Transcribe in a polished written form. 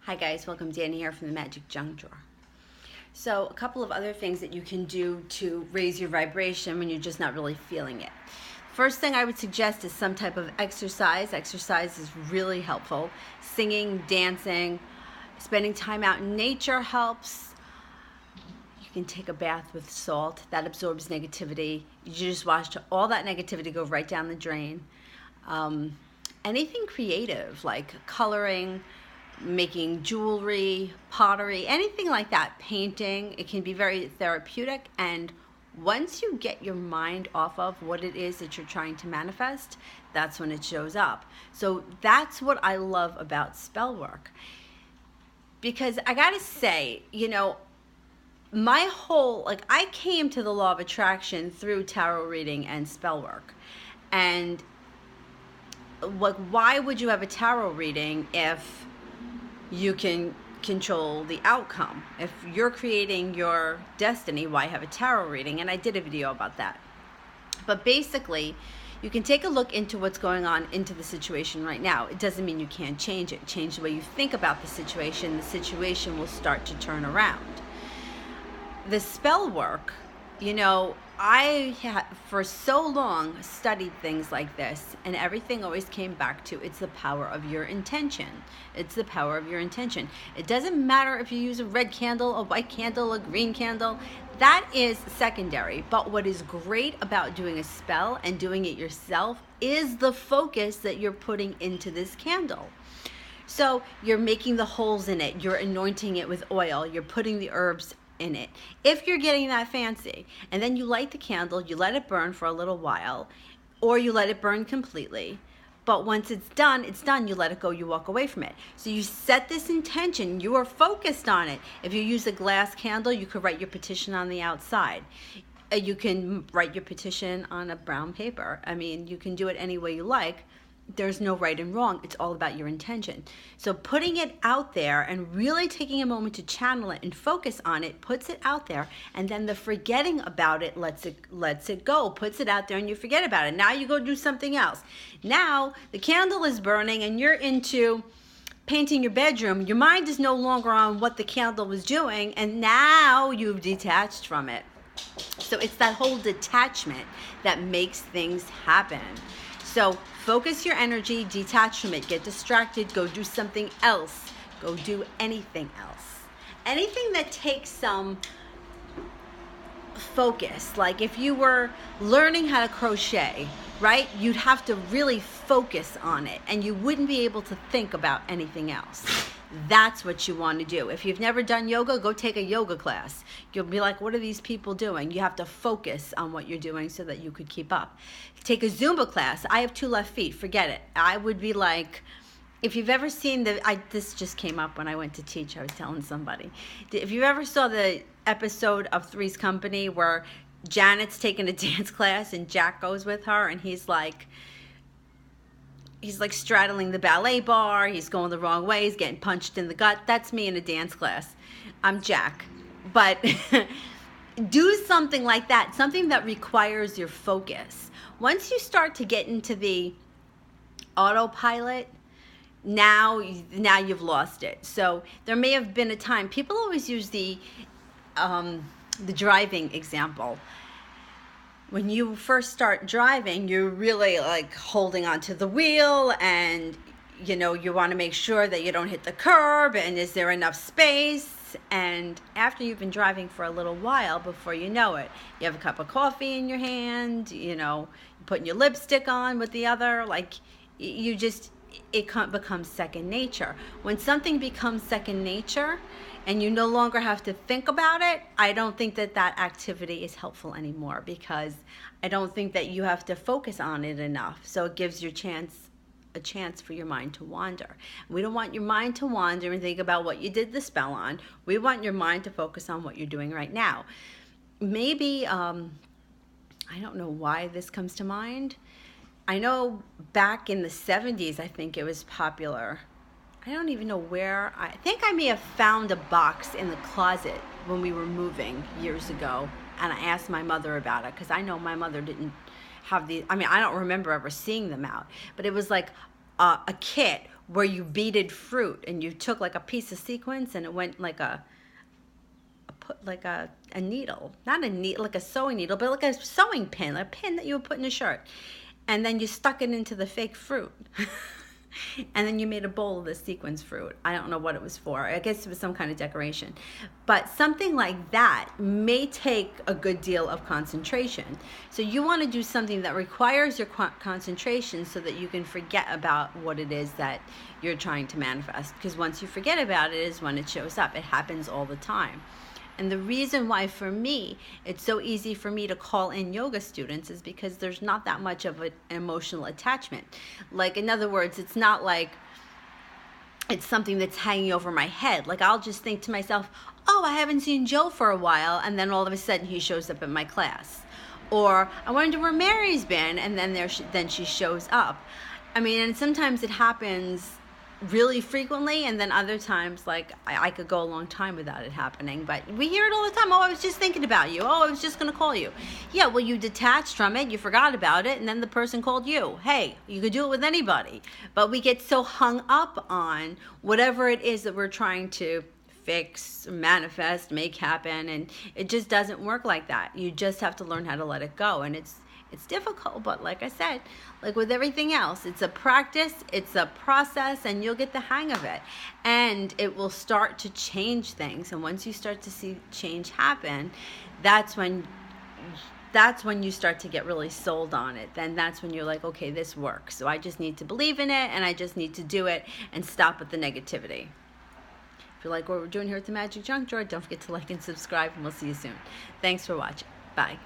Hi guys, welcome. Danny here from the Magic Junk Drawer. So a couple of other things that you can do to raise your vibration when you're just not really feeling it. First thing I would suggest is some type of exercise. Exercise is really helpful. Singing, dancing, spending time out in nature helps. You can take a bath with salt. That absorbs negativity. You just watch all that negativity go right down the drain. Anything creative like coloring, making jewelry, pottery, anything like that, painting, it can be very therapeutic. And once you get your mind off of what it is that you're trying to manifest, that's when it shows up. So that's what I love about spell work. Because I gotta say, my whole, I came to the law of attraction through tarot reading and spell work. And why would you have a tarot reading if you can control the outcome? If you're creating your destiny, why have a tarot reading? And I did a video about that. But basically, you can take a look into what's going on into the situation right now. It doesn't mean you can't change it. Change the way you think about the situation will start to turn around. The spell work, I for so long studied things like this, and everything always came back to it's the power of your intention. It's the power of your intention. It doesn't matter if you use a red candle, a white candle, a green candle. That is secondary. But what is great about doing a spell and doing it yourself is the focus that you're putting into this candle. So you're making the holes in it. You're anointing it with oil. You're putting the herbs in it. If you're getting that fancy, and then you light the candle, you let it burn for a little while, or you let it burn completely. But once it's done, you let it go, you walk away from it. So you set this intention, you are focused on it. If you use a glass candle, you could write your petition on the outside. You can write your petition on a brown paper. You can do it any way you like. There's no right and wrong. It's all about your intention. So putting it out there and really taking a moment to channel it and focus on it puts it out there, and then the forgetting about it lets it go, puts it out there, and you forget about it. Now you go do something else. Now the candle is burning and you're into painting your bedroom. Your mind is no longer on what the candle was doing, and now you've detached from it. So it's that whole detachment that makes things happen. So focus your energy, detach from it, get distracted, go do something else. Go do anything else. Anything that takes some focus. Like if you were learning how to crochet, right? You'd have to really focus on it and you wouldn't be able to think about anything else. That's what you want to do. If you've never done yoga, go take a yoga class. You'll be like, what are these people doing? You have to focus on what you're doing so that you could keep up. Take a Zumba class. I have 2 left feet. Forget it. I would be like, if you've ever seen this just came up when I went to teach. I was telling somebody. If you ever saw the episode of Three's Company where Janet's taking a dance class and Jack goes with her and he's like straddling the ballet bar, he's going the wrong way, he's getting punched in the gut. That's me in a dance class. I'm Jack. But do something like that, something that requires your focus. Once you start to get into the autopilot, now you've lost it. So there may have been a time, people always use the driving example. When you first start driving, you're really holding onto the wheel and you want to make sure that you don't hit the curb and is there enough space. And after you've been driving for a little while, before you know it, you have a cup of coffee in your hand, you're putting your lipstick on with the other, it becomes second nature. When something becomes second nature and you no longer have to think about it, I don't think that activity is helpful anymore, because I don't think that you have to focus on it enough. So it gives you a chance for your mind to wander. We don't want your mind to wander and think about what you did the spell on. We want your mind to focus on what you're doing right now. Maybe, I don't know why this comes to mind. I know back in the 70s, I think it was popular. I don't even know where. I think I may have found a box in the closet when we were moving years ago, and I asked my mother about it, because I know my mother didn't have I don't remember ever seeing them out, but it was like a kit where you beaded fruit and you took like a piece of sequins and it went like a needle, not a needle, like a sewing needle, but like a sewing pin, a pin that you would put in a shirt, and then you stuck it into the fake fruit. And then you made a bowl of the sequins fruit. I don't know what it was for. I guess it was some kind of decoration. But something like that may take a good deal of concentration. So you want to do something that requires your concentration so that you can forget about what it is that you're trying to manifest. Because once you forget about it is when it shows up. It happens all the time. And the reason why, for me, it's so easy for me to call in yoga students is because there's not that much of an emotional attachment. Like, in other words, it's not like it's something that's hanging over my head. Like, I'll just think to myself, oh, I haven't seen Joe for a while, and then all of a sudden he shows up in my class. Or I wonder where Mary's been, and then she shows up. I mean, and sometimes it happens really frequently, and then other times, like, I could go a long time without it happening, but we hear it all the time. Oh, I was just thinking about you. Oh, I was just going to call you. Yeah, well, you detached from it, you forgot about it, and then the person called you. Hey, you could do it with anybody, but we get so hung up on whatever it is that we're trying to fix, manifest, make happen, and it just doesn't work like that. You just have to learn how to let it go, and it's difficult, but like I said, like with everything else, it's a practice, it's a process, and you'll get the hang of it, and it will start to change things. And once you start to see change happen, that's when you start to get really sold on it. Then that's when you're like, okay, this works. So I just need to believe in it, and I just need to do it and stop with the negativity. If you like what we're doing here at the Magic Junk Drawer, don't forget to like and subscribe, and we'll see you soon. Thanks for watching. Bye.